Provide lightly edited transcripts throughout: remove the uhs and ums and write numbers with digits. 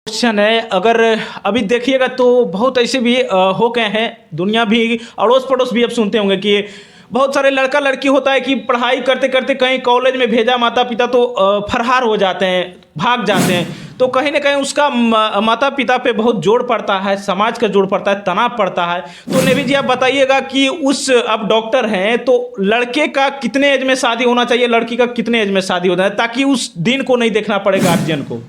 Question है। अगर अभी देखिएगा तो बहुत ऐसे भी हो गए हैं, दुनिया भी अड़ोस पड़ोस भी अब सुनते होंगे कि बहुत सारे लड़का लड़की होता है कि पढ़ाई करते करते कहीं कॉलेज में भेजा माता पिता तो फरार हो जाते हैं, भाग जाते हैं। तो कहीं ना कहीं उसका माता पिता पे बहुत जोड़ पड़ता है, समाज का जोड़ पड़ता है, तनाव पड़ता है। तो नेवी जी आप बताइएगा कि उस अब डॉक्टर हैं तो लड़के का कितने एज में शादी होना चाहिए, लड़की का कितने एज में शादी होना है, ताकि उस दिन को नहीं देखना पड़े गार्जियन को।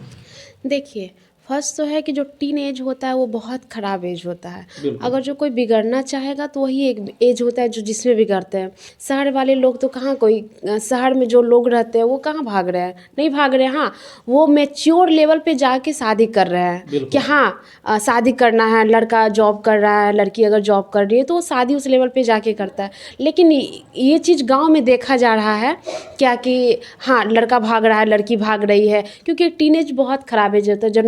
देखिए, फर्स्ट तो है कि जो टीन एज होता है वो बहुत ख़राब एज होता है। बिल्कुल। अगर जो कोई बिगड़ना चाहेगा तो वही एक एज होता है जो जिसमें बिगड़ते हैं। शहर वाले लोग तो कहाँ कोई शहर में जो लोग रहते हैं वो कहाँ भाग रहे हैं, नहीं भाग रहे हैं। हाँ, वो मैच्योर लेवल पे जाके शादी कर रहे हैं कि बिल्कुल। हाँ शादी करना है, लड़का जॉब कर रहा है, लड़की अगर जॉब कर रही है तो वो शादी उस लेवल पे जाके करता है। लेकिन ये चीज़ गाँव में देखा जा रहा है क्या कि हाँ लड़का भाग रहा है, लड़की भाग रही है, क्योंकि टीनेज बहुत ख़राब एज होता है। जो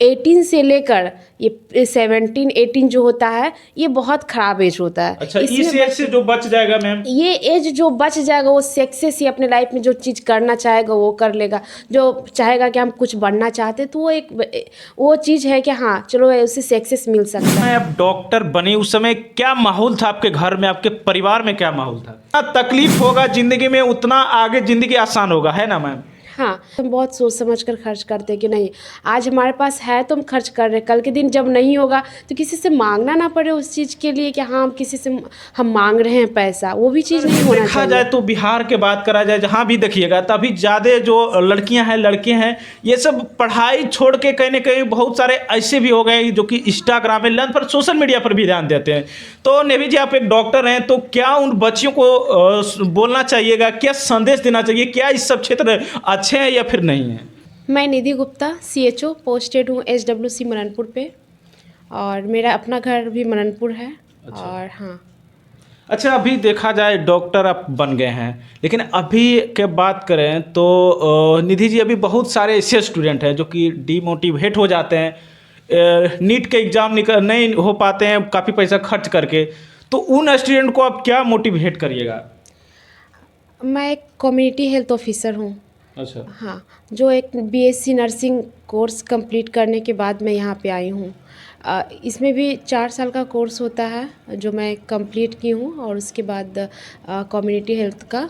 18 से लेकर ये 17-18 जो होता है ये बहुत ख़राब एज होता है। अच्छा, इसमें इस एज से जो बच जाएगा मैम। ये एज जो बच जाएगा वो सक्सेस ही अपने लाइफ में जो चीज़ करना चाहेगा वो कर लेगा। जो चाहेगा कि हम कुछ बनना चाहते तो वो चीज़ है कि हाँ चलो उससे सक्सेस मिल सकता है। मैं अब डॉक्टर बनी उस समय क्या माहौल था आपके घर में, आपके परिवार में क्या माहौल था? जितना तकलीफ होगा जिंदगी में उतना आगे जिंदगी आसान होगा, है ना मैम? हाँ, हम बहुत सोच समझ कर खर्च करते हैं कि नहीं आज हमारे पास है तो हम खर्च कर रहे हैं, कल के दिन जब नहीं होगा तो किसी से मांगना ना पड़े उस चीज़ के लिए कि हाँ हम किसी से हम मांग रहे हैं पैसा, वो भी चीज़ नहीं होना देखा जाए चाहिए। तो बिहार के बात करा जाए जहाँ भी देखिएगा तभी ज़्यादा जो लड़कियां हैं लड़के हैं ये सब पढ़ाई छोड़ के कहीं ना कहीं बहुत सारे ऐसे भी हो गए जो कि इंस्टाग्राम में पर सोशल मीडिया पर भी ध्यान देते हैं। तो नेवी जी आप एक डॉक्टर हैं तो क्या उन बच्चियों को बोलना चाहिएगा, क्या संदेश देना चाहिए, क्या इस सब क्षेत्र अच्छे हैं या फिर नहीं है? मैं निधि गुप्ता CHO पोस्टेड हूँ SWC मननपुर पे, और मेरा अपना घर भी मननपुर है। अच्छा। और हाँ, अच्छा, अभी देखा जाए डॉक्टर आप बन गए हैं, लेकिन अभी के बात करें तो निधि जी अभी बहुत सारे ऐसे स्टूडेंट हैं जो कि डीमोटिवेट हो जाते हैं, नीट के एग्ज़ाम निकल नहीं हो पाते हैं काफ़ी पैसा खर्च करके। तो उन स्टूडेंट को आप क्या मोटिवेट करिएगा? मैं एक कम्युनिटी हेल्थ ऑफिसर हूँ। अच्छा। हाँ, जो एक BSc नर्सिंग कोर्स कंप्लीट करने के बाद मैं यहाँ पे आई हूँ। इसमें भी 4 साल का कोर्स होता है जो मैं कंप्लीट की हूँ, और उसके बाद कम्युनिटी हेल्थ का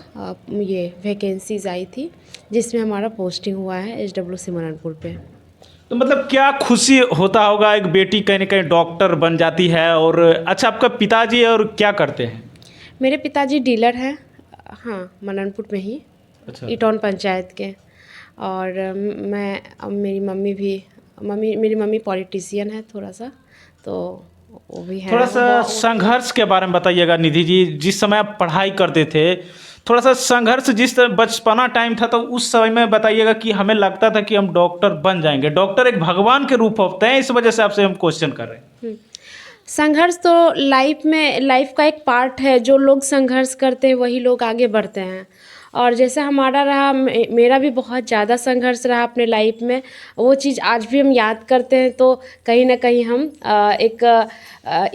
ये वैकेंसीज आई थी जिसमें हमारा पोस्टिंग हुआ है SWC मननपुर पे। तो मतलब क्या खुशी होता होगा एक बेटी कहीं ना कहीं डॉक्टर बन जाती है। और अच्छा, आपका पिताजी और क्या करते हैं? मेरे पिताजी डीलर हैं, हाँ मननपुर में ही, अच्छा। इटौन पंचायत के। और मेरी मम्मी पॉलिटिशियन है थोड़ा सा, तो वो भी है। थोड़ा सा संघर्ष के बारे में बताइएगा निधि जी, जिस समय आप पढ़ाई करते थे थोड़ा सा संघर्ष, जिस बचपना टाइम था तो उस समय में बताइएगा कि हमें लगता था कि हम डॉक्टर बन जाएंगे, डॉक्टर एक भगवान के रूप होते हैं, इस वजह से आपसे हम क्वेश्चन कर रहे हैं। संघर्ष तो लाइफ का एक पार्ट है। जो लोग संघर्ष करते हैं वही लोग आगे बढ़ते हैं। और जैसे हमारा रहा, मेरा भी बहुत ज़्यादा संघर्ष रहा अपने लाइफ में। वो चीज़ आज भी हम याद करते हैं तो कहीं ना कहीं हम एक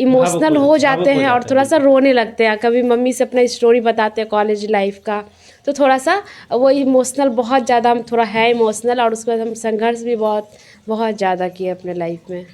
इमोशनल हो जाते हैं और थोड़ा सा रोने लगते हैं। कभी मम्मी से अपना स्टोरी बताते हैं कॉलेज लाइफ का, तो थोड़ा सा वो इमोशनल बहुत ज़्यादा हम थोड़ा है इमोशनल। और उसके बाद हम संघर्ष भी बहुत बहुत ज़्यादा किए अपने लाइफ में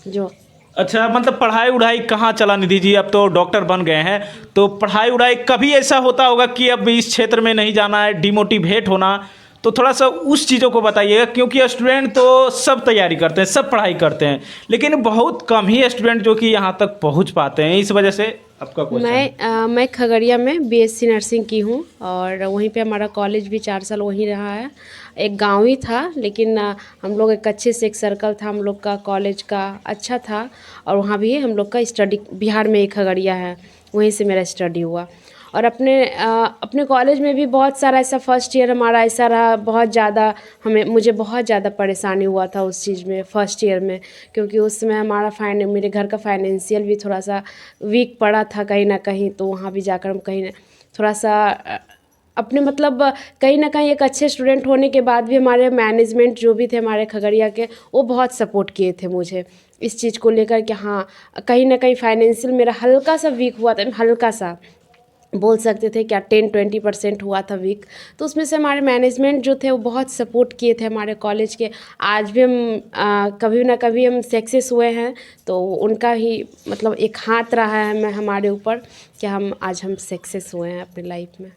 जो। अच्छा, मतलब पढ़ाई उढ़ाई कहाँ चला निधि जी? अब तो डॉक्टर बन गए हैं तो पढ़ाई उढ़ाई कभी ऐसा होता होगा कि अब इस क्षेत्र में नहीं जाना है, डिमोटिवेट होना, तो थोड़ा सा उस चीज़ों को बताइएगा। क्योंकि स्टूडेंट तो सब तैयारी करते हैं, सब पढ़ाई करते हैं, लेकिन बहुत कम ही स्टूडेंट जो कि यहाँ तक पहुँच पाते हैं, इस वजह से आपका क्वेश्चन। मैं खगड़िया में BSc नर्सिंग की हूँ, और वहीं पे हमारा कॉलेज भी 4 साल वहीं रहा है। एक गांव ही था, लेकिन हम लोग एक अच्छे से एक सर्कल था हम लोग का, कॉलेज का अच्छा था। और वहाँ भी हम लोग का स्टडी, बिहार में एक खगड़िया है, वहीं से मेरा स्टडी हुआ। और अपने कॉलेज में भी बहुत सारा ऐसा फर्स्ट ईयर हमारा ऐसा रहा, बहुत ज़्यादा मुझे बहुत ज़्यादा परेशानी हुआ था उस चीज़ में फर्स्ट ईयर में। क्योंकि उस समय मेरे घर का फाइनेंशियल भी थोड़ा सा वीक पड़ा था कहीं ना कहीं। तो वहाँ भी जाकर हम कहीं थोड़ा सा अपने मतलब कहीं ना कहीं एक अच्छे स्टूडेंट होने के बाद भी हमारे मैनेजमेंट जो भी थे हमारे खगड़िया के, वो बहुत सपोर्ट किए थे मुझे इस चीज़ को लेकर कि हाँ कहीं ना कहीं फाइनेंशियल मेरा हल्का सा वीक हुआ था, हल्का सा। बोल सकते थे क्या 10-20% हुआ था वीक। तो उसमें से हमारे मैनेजमेंट जो थे वो बहुत सपोर्ट किए थे हमारे कॉलेज के। आज भी हम कभी ना कभी हम सक्सेस हुए हैं तो उनका ही मतलब एक हाथ रहा है हमें हमारे ऊपर कि हम सक्सेस हुए हैं अपनी लाइफ में।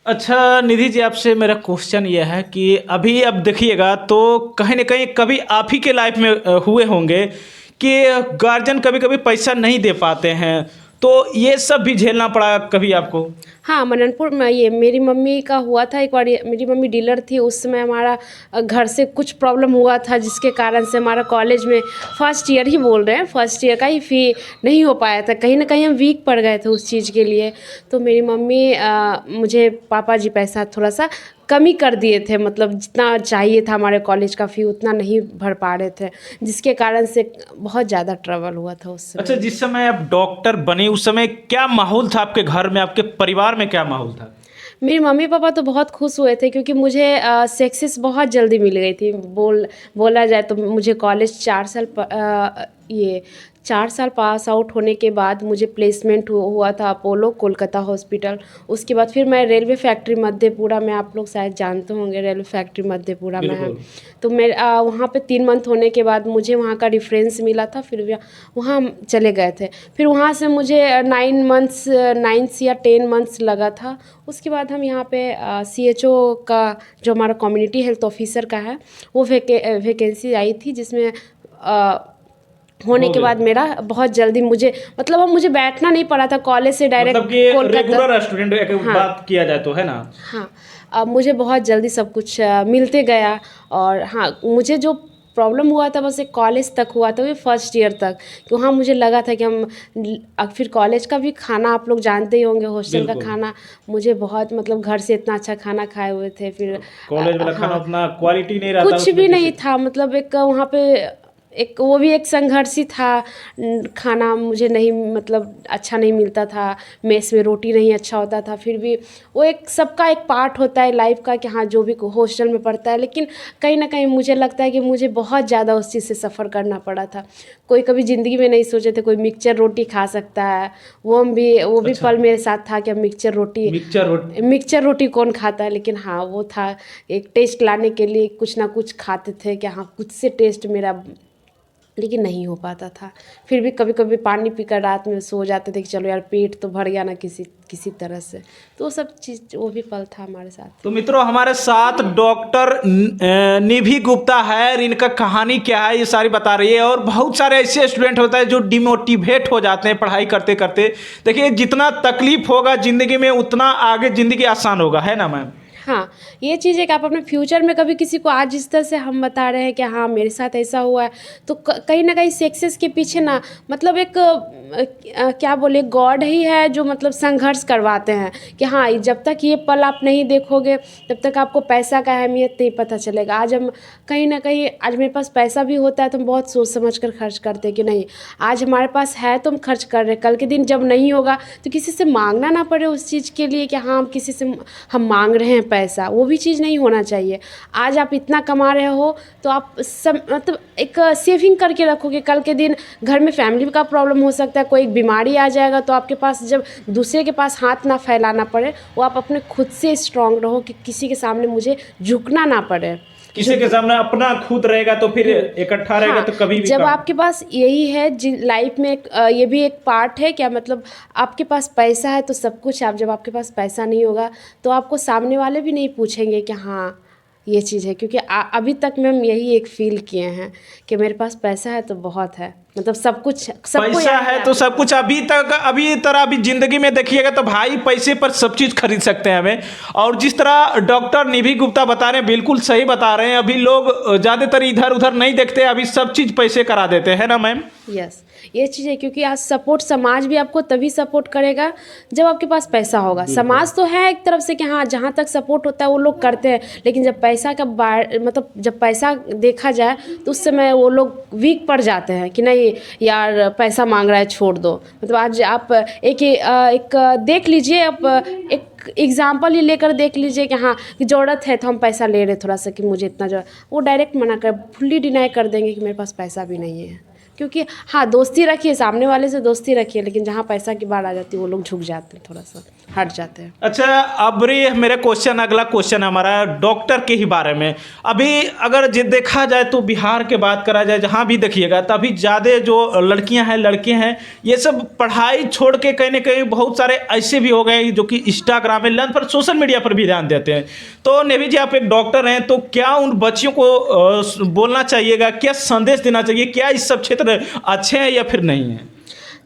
अच्छा निधि जी, आपसे मेरा क्वेश्चन ये है कि अभी अब देखिएगा तो कहीं ना कहीं कभी आप ही के लाइफ में हुए होंगे कि गार्जियन कभी कभी पैसा नहीं दे पाते हैं, तो ये सब भी झेलना पड़ा कभी आपको? हाँ, मननपुर में ये मेरी मम्मी का हुआ था एक बार। मेरी मम्मी डीलर थी, उस समय हमारा घर से कुछ प्रॉब्लम हुआ था जिसके कारण से हमारा कॉलेज में फर्स्ट ईयर ही बोल रहे हैं, फर्स्ट ईयर का ही फ़ी नहीं हो पाया था। कहीं ना कहीं हम वीक पड़ गए थे उस चीज़ के लिए। तो मेरी मम्मी मुझे पापा जी पैसा थोड़ा सा कमी कर दिए थे, मतलब जितना चाहिए था हमारे कॉलेज का फ़ी उतना नहीं भर पा रहे थे, जिसके कारण से बहुत ज़्यादा ट्रबल हुआ था उस समय। अच्छा, जिस समय आप डॉक्टर बनी उस समय क्या माहौल था आपके घर में, आपके परिवार में क्या माहौल था? मेरे मम्मी पापा तो बहुत खुश हुए थे क्योंकि मुझे सक्सेस बहुत जल्दी मिल गई थी। बोला जाए तो मुझे कॉलेज 4 साल पास आउट होने के बाद मुझे प्लेसमेंट हुआ था अपोलो कोलकाता हॉस्पिटल। उसके बाद फिर मैं रेलवे फैक्ट्री मधेपुरा में, आप लोग शायद जानते होंगे रेलवे फैक्ट्री मधेपुरा में है। बिल्कुल। तो मैं वहाँ पे 3 मंथ होने के बाद मुझे वहाँ का रेफरेंस मिला था, फिर वहाँ हम चले गए थे। फिर वहाँ से मुझे 9 या 10 मंथ्स लगा था। उसके बाद हम यहाँ पे CHO का जो हमारा कम्युनिटी हेल्थ ऑफिसर का है वो वैकेंसी आई थी, जिसमें होने के बाद मेरा बहुत जल्दी मुझे मतलब अब मुझे बैठना नहीं पड़ा था, कॉलेज से डायरेक्ट मतलब कि रेगुलर स्टूडेंट की बात किया जाए तो है ना? हाँ, अब मुझे बहुत जल्दी सब कुछ मिलते गया। और हाँ, मुझे जो प्रॉब्लम हुआ था बस एक कॉलेज तक हुआ था, वो फर्स्ट ईयर तक, कि वहाँ मुझे लगा था कि फिर कॉलेज का भी खाना आप लोग जानते ही होंगे, हॉस्टल का खाना मुझे बहुत मतलब घर से इतना अच्छा खाना खाए हुए थे, फिर कॉलेज वाला खाना उतना क्वालिटी नहीं रहता, कुछ भी नहीं था। मतलब एक वहाँ पे एक वो भी एक संघर्ष ही था। खाना मुझे नहीं मतलब अच्छा नहीं मिलता था, मेस में रोटी नहीं अच्छा होता था। फिर भी वो एक सबका एक पार्ट होता है लाइफ का कि हाँ जो भी हॉस्टल में पढ़ता है, लेकिन कहीं ना कहीं मुझे लगता है कि मुझे बहुत ज़्यादा उस चीज़ से सफ़र करना पड़ा था। कोई कभी ज़िंदगी में नहीं सोचे थे कोई मिक्सचर रोटी खा सकता है, वो भी अच्छा। पल मेरे साथ था कि मिक्सचर रोटी कौन खाता है। लेकिन हाँ वो था, एक टेस्ट लाने के लिए कुछ ना कुछ खाते थे कि हाँ कुछ से टेस्ट मेरा, लेकिन नहीं हो पाता था। फिर भी कभी कभी पानी पीकर रात में सो जाते थे कि चलो यार पेट तो भर गया ना किसी तरह से। तो वो सब चीज़ वो भी पल था हमारे साथ। तो मित्रों, हमारे साथ डॉक्टर निधि गुप्ता है। इनका कहानी क्या है ये सारी बता रही है। और बहुत सारे ऐसे स्टूडेंट होते हैं जो डिमोटिवेट हो जाते हैं पढ़ाई करते करते। देखिए, जितना तकलीफ होगा ज़िंदगी में उतना आगे ज़िंदगी आसान होगा, है ना मैम? हाँ, ये चीज़ है कि आप अपने फ्यूचर में कभी किसी को आज जिस तरह से हम बता रहे हैं कि हाँ मेरे साथ ऐसा हुआ है, तो कहीं ना कहीं सक्सेस के पीछे ना मतलब एक क्या बोले गॉड ही है जो मतलब संघर्ष करवाते हैं कि हाँ जब तक ये पल आप नहीं देखोगे तब तक आपको पैसा का अहमियत नहीं पता चलेगा। आज हम कहीं ना कहीं, आज मेरे पास पैसा भी होता है तो हम बहुत सोच समझ कर खर्च करते हैं कि नहीं आज हमारे पास है तो हम खर्च कर रहे हैं, कल के दिन जब नहीं होगा तो किसी से मांगना ना पड़े उस चीज़ के लिए कि हाँ हम किसी से हम मांग रहे हैं पैसा, वो भी चीज़ नहीं होना चाहिए। आज आप इतना कमा रहे हो तो आप सब मतलब एक सेविंग करके रखोगे, कल के दिन घर में फैमिली का प्रॉब्लम हो सकता है, कोई एक बीमारी आ जाएगा तो आपके पास जब दूसरे के पास हाथ ना फैलाना पड़े, वो आप अपने खुद से स्ट्रांग रहो कि किसी के सामने मुझे झुकना ना पड़े। किसी के सामने अपना खुद रहेगा तो फिर इकट्ठा रहेगा तो कभी भी जब आपके पास यही है लाइफ में ये भी एक पार्ट है क्या, मतलब आपके पास पैसा है तो सब कुछ। आप जब आपके पास पैसा नहीं होगा तो आपको सामने वाले भी नहीं पूछेंगे कि हाँ ये चीज़ है, क्योंकि अभी तक में हम यही एक फील किए हैं कि मेरे पास पैसा है तो बहुत है, मतलब सब कुछ पैसा है तो सब कुछ। अभी तरह अभी जिंदगी में देखिएगा तो भाई पैसे पर सब चीज़ खरीद सकते हैं हमें। और जिस तरह डॉक्टर निधि गुप्ता बता रहे हैं बिल्कुल सही बता रहे हैं। अभी लोग ज़्यादातर इधर उधर नहीं देखते, अभी सब चीज़ पैसे करा देते हैं ना मैम? यस, ये चीज़ है क्योंकि आज सपोर्ट समाज भी आपको तभी सपोर्ट करेगा जब आपके पास पैसा होगा। समाज तो है एक तरफ से कि हाँ जहाँ तक सपोर्ट होता है वो लोग करते हैं, लेकिन जब पैसा का मतलब जब पैसा देखा जाए तो उस समय वो लोग वीक पड़ जाते हैं कि नहीं यार पैसा मांग रहा है छोड़ दो। मतलब आज आप एक देख लीजिए, आप एक एग्जाम्पल ही लेकर देख लीजिए कि हाँ कि ज़रूरत है तो हम पैसा ले रहे थोड़ा सा कि मुझे इतना वो डायरेक्ट मना कर फुल्ली डिनाई कर देंगे कि मेरे पास पैसा भी नहीं है। क्योंकि हाँ, दोस्ती रखिए, सामने वाले से दोस्ती रखिए, लेकिन जहाँ पैसा की बात आ जाती है वो लोग झुक जाते हैं, थोड़ा सा हट जाते हैं। अच्छा, अब ये मेरा क्वेश्चन, अगला क्वेश्चन हमारा डॉक्टर के ही बारे में। अभी अगर देखा जाए तो बिहार के बात करा जाए, जहाँ भी देखिएगा तभी ज़्यादा जो लड़कियां हैं, लड़के हैं, ये सब पढ़ाई छोड़ के कहीं ना कहीं बहुत सारे ऐसे भी हो गए जो कि इंस्टाग्राम में लन पर, सोशल मीडिया पर भी ध्यान देते हैं। तो नेवी जी, आप एक डॉक्टर हैं, तो क्या उन बच्चियों को बोलना चाहिएगा, क्या संदेश देना चाहिए, क्या इस सब क्षेत्र अच्छे हैं या फिर नहीं है?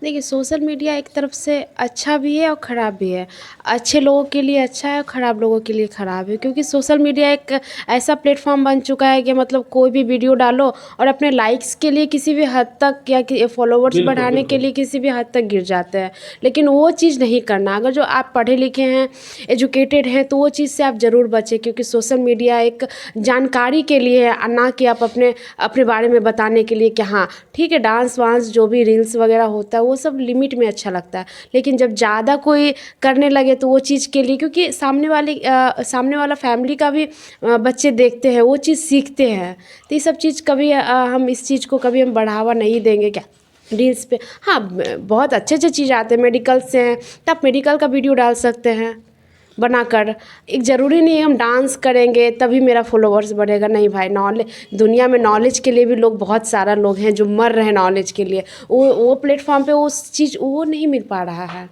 देखिए, सोशल मीडिया एक तरफ से अच्छा भी है और ख़राब भी है। अच्छे लोगों के लिए अच्छा है और ख़राब लोगों के लिए ख़राब है, क्योंकि सोशल मीडिया एक ऐसा प्लेटफॉर्म बन चुका है कि मतलब कोई भी वीडियो डालो और अपने लाइक्स के लिए किसी भी हद तक, या फॉलोवर्स बढ़ाने के लिए किसी भी हद तक गिर जाते हैं। लेकिन वो चीज़ नहीं करना। अगर जो आप पढ़े लिखे हैं, एजुकेटेड हैं, तो वो चीज़ से आप ज़रूर बचें, क्योंकि सोशल मीडिया एक जानकारी के लिए है, ना कि आप अपने अपने बारे में बताने के लिए कि हाँ ठीक है, डांस वांस जो भी रील्स वगैरह होता है वो सब लिमिट में अच्छा लगता है। लेकिन जब ज़्यादा कोई करने लगे तो वो चीज़ के लिए, क्योंकि सामने वाला फैमिली का भी बच्चे देखते हैं, वो चीज़ सीखते हैं। तो ये सब चीज़ कभी हम इस चीज़ को कभी हम बढ़ावा नहीं देंगे क्या रील्स पे। हाँ, बहुत अच्छे अच्छे चीज़ आते हैं, मेडिकल से हैं, तो आप मेडिकल का वीडियो डाल सकते हैं बनाकर। एक ज़रूरी नहीं है हम डांस करेंगे तभी मेरा फॉलोअर्स बढ़ेगा, नहीं भाई। नॉलेज, दुनिया में नॉलेज के लिए भी लोग, बहुत सारा लोग हैं जो मर रहे हैं नॉलेज के लिए। वो प्लेटफॉर्म पे उस चीज़ वो नहीं मिल पा रहा है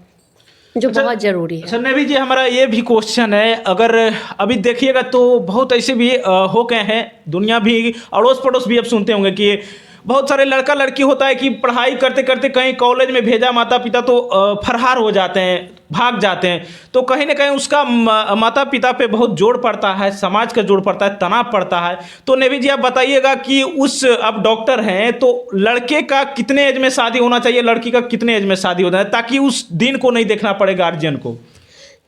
जो बहुत ज़रूरी है। अच्छा नवी जी, हमारा ये भी क्वेश्चन है, अगर अभी देखिएगा तो बहुत ऐसे भी हो गए हैं, दुनिया भी, अड़ोस पड़ोस भी अब सुनते होंगे कि बहुत सारे लड़का लड़की होता है कि पढ़ाई करते करते कहीं कॉलेज में भेजा माता पिता तो फरार हो जाते हैं, भाग जाते हैं। तो कहीं ना कहीं उसका माता पिता पे बहुत जोर पड़ता है, समाज का जोर पड़ता है, तनाव पड़ता है। तो नेवी जी, आप बताइएगा कि उस, आप डॉक्टर हैं, तो लड़के का कितने एज में शादी होना चाहिए, लड़की का कितने एज में शादी होना है, ताकि उस दिन को नहीं देखना पड़े गार्जियन को?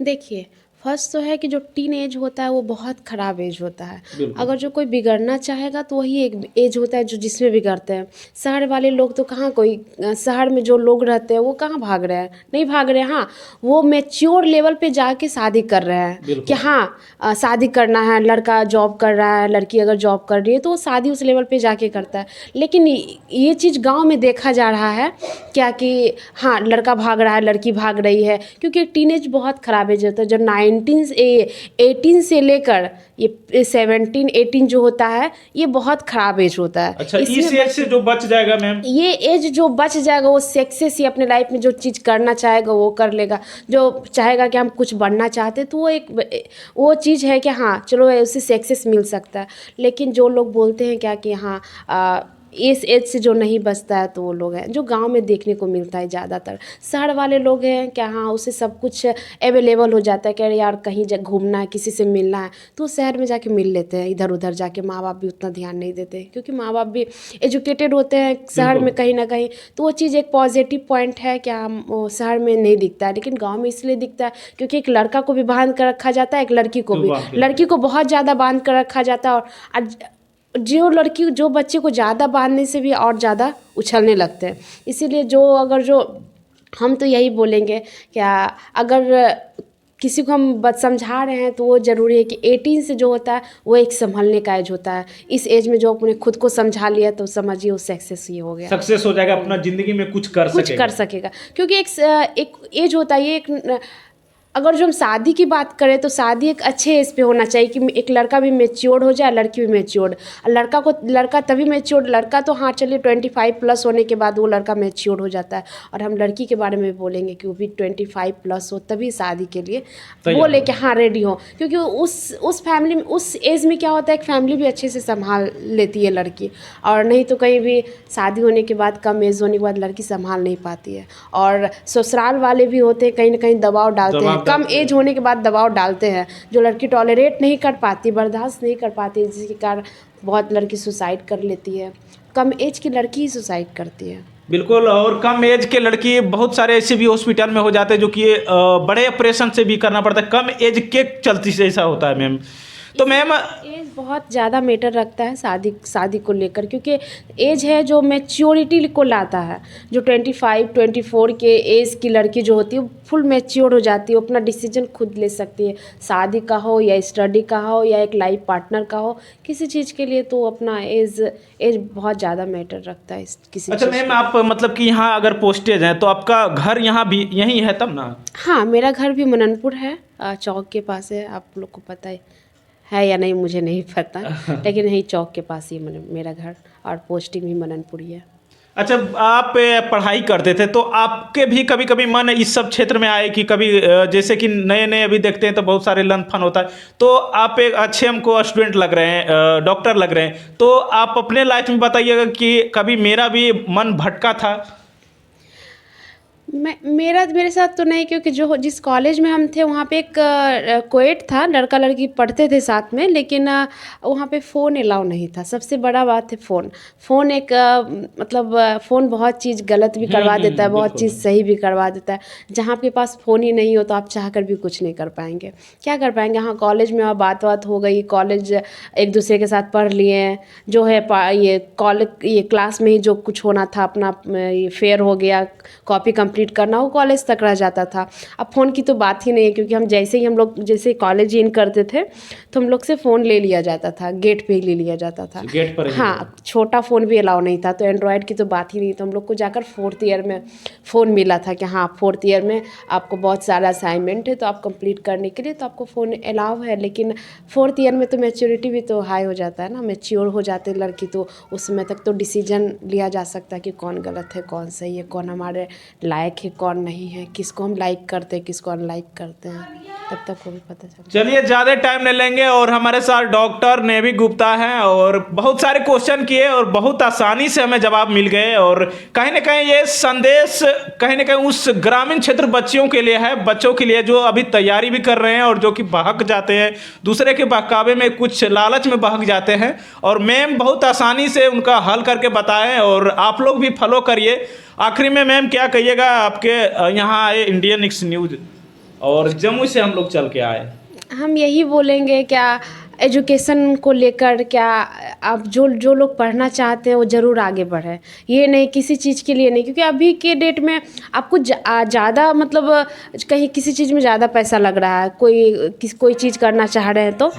देखिए, फर्स्ट तो है कि जो टीन एज होता है वो बहुत ख़राब एज होता है। अगर जो कोई बिगड़ना चाहेगा तो वही एक एज होता है जो जिसमें बिगड़ते हैं। शहर वाले लोग तो कहाँ, कोई शहर में जो लोग रहते हैं वो कहाँ भाग रहे हैं, नहीं भाग रहे हैं। हाँ, वो मैच्योर लेवल पे जाके शादी कर रहे हैं कि हाँ शादी करना है, लड़का जॉब कर रहा है, लड़की अगर जॉब कर रही है तो वो शादी उस लेवल पे जाके करता है। लेकिन ये चीज़ गाँव में देखा जा रहा है क्या कि हाँ, लड़का भाग रहा है, लड़की भाग रही है, क्योंकि टीन एज बहुत ख़राब एज होता है। जो 18 से लेकर ये 17-18 जो होता है, ये बहुत ख़राब एज होता है। अच्छा, इस एज से जो बच जाएगा मैम, ये एज जो बच जाएगा वो सक्सेस ही अपने लाइफ में जो चीज़ करना चाहेगा वो कर लेगा। जो चाहेगा कि हम कुछ बनना चाहते तो वो चीज़ है कि हाँ चलो उससे सक्सेस मिल सकता है। लेकिन जो लोग बोलते हैं क्या कि हाँ इस एज से जो नहीं बचता है, तो वो लोग हैं जो गांव में देखने को मिलता है ज़्यादातर। शहर वाले लोग हैं क्या, हाँ उसे सब कुछ अवेलेबल हो जाता है, कि यार कहीं घूमना है, किसी से मिलना है, तो शहर में जाके मिल लेते हैं। इधर उधर जाके माँ बाप भी उतना ध्यान नहीं देते, क्योंकि माँ बाप भी एजुकेटेड होते हैं शहर में कहीं ना कहीं। तो वो चीज़ एक पॉजिटिव पॉइंट है क्या, शहर में नहीं दिखता है, लेकिन गाँव में इसलिए दिखता है क्योंकि एक लड़का को भी बांध कर रखा जाता है, एक लड़की को भी, लड़की को बहुत ज़्यादा बांध कर रखा जाता है। और जो बच्चे को ज़्यादा बांधने से भी और ज़्यादा उछलने लगते हैं। इसीलिए हम तो यही बोलेंगे क्या, अगर किसी को हम समझा रहे हैं तो वो ज़रूरी है कि 18 से जो होता है वो एक संभलने का एज होता है। इस एज में जो अपने खुद को समझा लिया तो समझिए वो सक्सेस ही हो गया, सक्सेस हो जाएगा, अपना ज़िंदगी में कुछ कर सकेगा। क्योंकि एक एज होता है, ये अगर जो हम शादी की बात करें तो शादी एक अच्छे एज पे होना चाहिए कि एक लड़का भी मैच्योर हो जाए, लड़की भी मैच्योर। लड़का तभी मैच्योर, लड़का तो हाँ चलिए 25 प्लस होने के बाद वो लड़का मैच्योर हो जाता है। और हम लड़की के बारे में बोलेंगे कि वो भी 25 प्लस हो तभी शादी के लिए बोले कि हाँ रेडी हो, क्योंकि उस फैमिली में, उस एज में क्या होता है, एक फैमिली भी अच्छे से संभाल लेती है लड़की। और नहीं तो कहीं भी शादी होने के बाद, कम एज होने के बाद लड़की संभाल नहीं पाती है। और ससुराल वाले भी होते हैं कहीं ना कहीं दबाव डालते हैं, कम एज होने के बाद दबाव डालते हैं, जो लड़की टॉलरेट नहीं कर पाती, बर्दाश्त नहीं कर पाती, जिसके कारण बहुत लड़की सुसाइड कर लेती है। कम एज की लड़की ही सुसाइड करती है। बिल्कुल, और कम एज के लड़की बहुत सारे ऐसे भी हॉस्पिटल में हो जाते हैं जो कि बड़े ऑपरेशन से भी करना पड़ता है, कम एज के चलती से ऐसा होता है मैम। तो मैम एज बहुत ज़्यादा मैटर रखता है शादी को लेकर, क्योंकि एज है जो मैच्योरिटी को लाता है। जो 25-24 के एज की लड़की जो होती है वो फुल मैच्योर हो जाती है, वो अपना डिसीजन खुद ले सकती है, शादी का हो या स्टडी का हो या एक लाइफ पार्टनर का हो, किसी चीज़ के लिए तो अपना एज बहुत ज़्यादा मैटर रखता है किसी अच्छा चीज़ मैम, के। आप मतलब कि यहाँ अगर पोस्टेज हैं तो आपका घर यहाँ भी यहीं है तब ना? हाँ, मेरा घर भी मननपुर है, चौक के पास है। आप लोग को पता है या नहीं मुझे नहीं पता, लेकिन यही चौक के पास ही मेरा घर, और पोस्टिंग भी मननपुर ही है। अच्छा, आप पढ़ाई करते थे तो आपके भी कभी कभी मन इस सब क्षेत्र में आए कि कभी जैसे कि नए नए अभी देखते हैं तो बहुत सारे लन फन होता है, तो आप एक अच्छे हमको स्टूडेंट लग रहे हैं, डॉक्टर लग रहे हैं, तो आप अपने लाइफ में बताइएगा कि कभी मेरा भी मन भटका था? मेरे साथ तो नहीं, क्योंकि जो जिस कॉलेज में हम थे वहाँ पे एक कोएट था, लड़का लड़की पढ़ते थे साथ में, लेकिन वहाँ पे फ़ोन अलाउ नहीं था। सबसे बड़ा बात है फ़ोन एक मतलब फ़ोन बहुत चीज़ गलत भी करवा देता है, बहुत चीज़ सही भी करवा देता है। जहाँ आपके पास फ़ोन ही नहीं हो तो आप चाह कर भी कुछ नहीं कर पाएंगे, क्या कर पाएंगे। हाँ, कॉलेज में बात हो गई, कॉलेज एक दूसरे के साथ पढ़ लिए, जो है ये क्लास में ही जो कुछ होना था अपना ये फेयर हो गया, कॉपी कंप्लीट करना, वो कॉलेज तक रह जाता था। अब फ़ोन की तो बात ही नहीं है, क्योंकि हम लोग जैसे कॉलेज इन करते थे तो हम लोग से फ़ोन ले लिया जाता था, गेट पे ही ले लिया जाता था, गेट पर ही? हाँ, छोटा फ़ोन भी अलाउ नहीं था, तो एंड्रॉयड की तो बात ही नहीं। तो हम लोग को जाकर 4th ईयर में फ़ोन मिला था कि हाँ 4th ईयर में आपको बहुत सारा असाइनमेंट है, तो आप कंप्लीट करने के लिए तो आपको फ़ोन अलाउ है। लेकिन 4th ईयर में तो मैच्योरिटी भी तो हाई हो जाता है ना, मैच्योर हो जाते लड़की, तो उस समय तक तो डिसीजन लिया जा सकता है कि कौन गलत है कौन सही है, कौन हमारे लायक है कौन नहीं है, किसको हम लाइक करते हैं किसको अनलाइक करते हैं, तब तक वो भी पता चलता है। चलिए, ज़्यादा टाइम नहीं लेंगे, और हमारे साथ डॉक्टर नेवी गुप्ता हैं, और बहुत सारे क्वेश्चन किए और बहुत आसानी से हमें जवाब मिल गए। और कहीं ना कहीं ये संदेश कहीं ना कहीं उस ग्रामीण क्षेत्र बच्चियों के लिए है, बच्चों के लिए जो अभी तैयारी भी कर रहे हैं और जो कि बहक जाते हैं, दूसरे के बहकावे में कुछ लालच में बहक जाते हैं, और मैम बहुत आसानी से उनका हल करके बताएं, और आप लोग भी फॉलो करिए। आखिरी में मैम क्या कहिएगा, आपके यहाँ आए इंडियन एक्स न्यूज़ और जम्मू से हम लोग चल के आए? हम यही बोलेंगे, क्या एजुकेशन को लेकर क्या आप जो लोग पढ़ना चाहते हैं वो ज़रूर आगे बढ़ें, ये नहीं किसी चीज़ के लिए नहीं, क्योंकि अभी के डेट में आपको ज़्यादा मतलब कहीं किसी चीज़ में ज़्यादा पैसा लग रहा है, कोई चीज़ करना चाह रहे हैं तो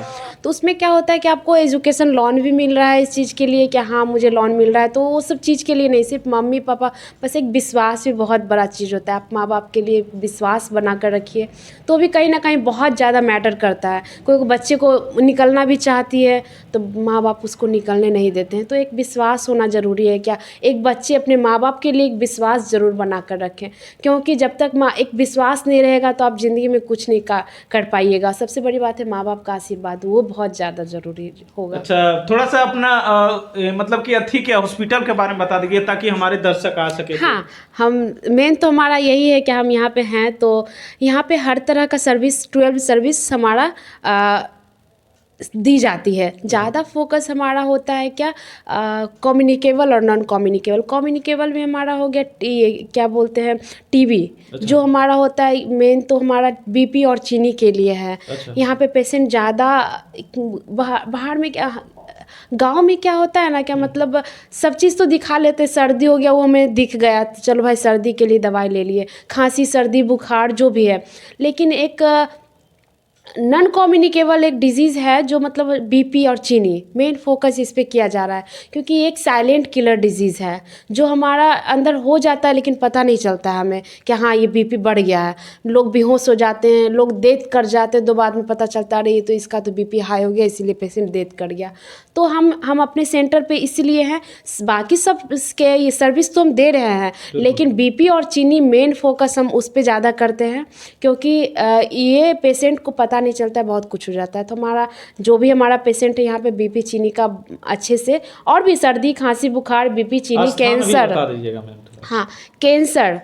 उसमें क्या होता है कि आपको एजुकेशन लोन भी मिल रहा है इस चीज़ के लिए कि हाँ मुझे लोन मिल रहा है, तो वो सब चीज़ के लिए नहीं, सिर्फ मम्मी पापा, बस एक विश्वास भी बहुत बड़ा चीज़ होता है। आप माँ बाप के लिए विश्वास बना कर रखिए, तो भी कहीं ना कहीं बहुत ज़्यादा मैटर करता है। कोई बच्चे को निकलना भी चाहती है तो माँ बाप उसको निकलने नहीं देते हैं, तो एक विश्वास होना ज़रूरी है। क्या एक बच्चे अपने माँ बाप के लिए एक विश्वास ज़रूर बना कर रखें, क्योंकि जब तक एक विश्वास नहीं रहेगा तो आप ज़िंदगी में कुछ नहीं कर पाइएगा। सबसे बड़ी बात है माँ बाप का आशीर्वाद, वो बहुत ज़्यादा ज़रूरी होगा। अच्छा, थोड़ा सा अपना मतलब कि ठीक है, हॉस्पिटल के बारे में बता दीजिए ताकि हमारे दर्शक आ सके। हाँ, हम मेन तो हमारा यही है कि हम यहाँ पे हैं, तो यहाँ पे हर तरह का सर्विस 12 सर्विस हमारा दी जाती है। ज़्यादा फोकस हमारा होता है क्या कम्युनिकेबल और नॉन कम्युनिकेबल में हमारा हो गया क्या बोलते हैं टीबी। अच्छा। जो हमारा होता है मेन तो हमारा बीपी और चीनी के लिए है। अच्छा। यहाँ पे पेशेंट ज़्यादा बाहर में क्या, गांव में क्या होता है ना, क्या मतलब सब चीज़ तो दिखा लेते, सर्दी हो गया वो हमें दिख गया तो चलो भाई सर्दी के लिए दवाई ले लिए, खांसी सर्दी बुखार जो भी है। लेकिन एक नॉन कम्युनिकेबल एक डिजीज़ है जो मतलब बीपी और चीनी, मेन फोकस इस पे किया जा रहा है, क्योंकि एक साइलेंट किलर डिजीज़ है जो हमारा अंदर हो जाता है लेकिन पता नहीं चलता है हमें कि हाँ ये बीपी बढ़ गया है। लोग बेहोश हो जाते हैं, लोग डेथ कर जाते हैं, तो बाद में पता चलता है तो इसका तो बीपी हाई हो गया इसीलिए पेशेंट डेथ कर गया। तो हम अपने सेंटर पे इसलिए हैं, बाकी सब के ये सर्विस तो हम दे रहे हैं, लेकिन बीपी और चीनी मेन फोकस हम उस पर ज़्यादा करते हैं, क्योंकि ये पेशेंट को पता नहीं चलता है, बहुत कुछ हो जाता है। तो हमारा जो भी हमारा पेशेंट है यहाँ पे बीपी चीनी का अच्छे से, और भी सर्दी खांसी बुखार बीपी चीनी कैंसर, हाँ कैंसर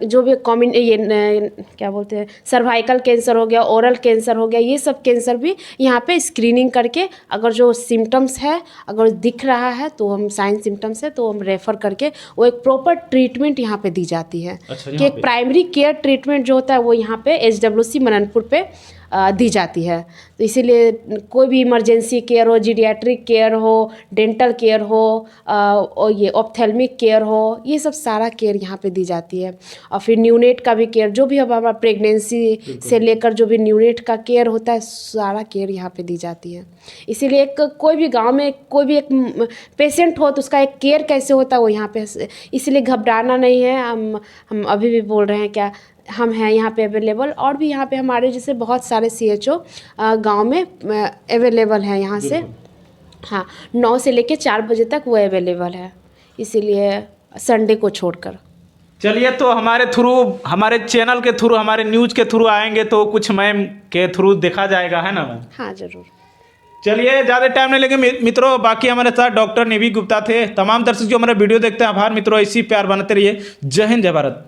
जो भी क्या बोलते हैं सर्वाइकल कैंसर हो गया, ओरल कैंसर हो गया, ये सब कैंसर भी यहाँ पे स्क्रीनिंग करके अगर जो सिम्टम्स है अगर दिख रहा है तो हम साइन सिम्टम्स है तो हम रेफ़र करके वो एक प्रॉपर ट्रीटमेंट यहाँ पे दी जाती है। अच्छा, कि एक प्राइमरी केयर ट्रीटमेंट जो होता है वो यहाँ पे HWC मननपुर पे दी जाती है। तो इसीलिए कोई भी इमरजेंसी केयर हो, जीरियाट्रिक केयर हो, डेंटल केयर हो, और ये ऑप्थेल्मिक केयर हो, ये सब सारा केयर यहाँ पे दी जाती है। और फिर न्यूनेट का भी केयर, जो भी हमारा प्रेगनेंसी से लेकर जो भी न्यूनेट का केयर होता है, सारा केयर यहाँ पे दी जाती है। इसीलिए एक कोई भी गांव में कोई भी एक पेशेंट हो तो उसका एक केयर कैसे होता है वो यहाँ पे, इसलिए घबराना नहीं है। हम अभी भी बोल रहे हैं क्या, हम हैं यहाँ पे अवेलेबल, और भी यहाँ पे हमारे जैसे बहुत सारे CHO गांव में अवेलेबल हैं यहाँ से। हाँ, 9 से लेके 4 बजे तक वो अवेलेबल है, इसीलिए संडे को छोड़कर। चलिए, तो हमारे थ्रू, हमारे चैनल के थ्रू, हमारे न्यूज़ के थ्रू आएंगे तो कुछ मैम के थ्रू देखा जाएगा, है ना मैम? हाँ ज़रूर। चलिए, ज़्यादा टाइम नहीं लेंगे मित्रों। बाकी हमारे साथ डॉक्टर निधि गुप्ता थे। तमाम दर्शक जो हमारा वीडियो देखते हैं, आभार मित्रों, इसी प्यार बनाते रहिए। जय हिंद, जय भारत।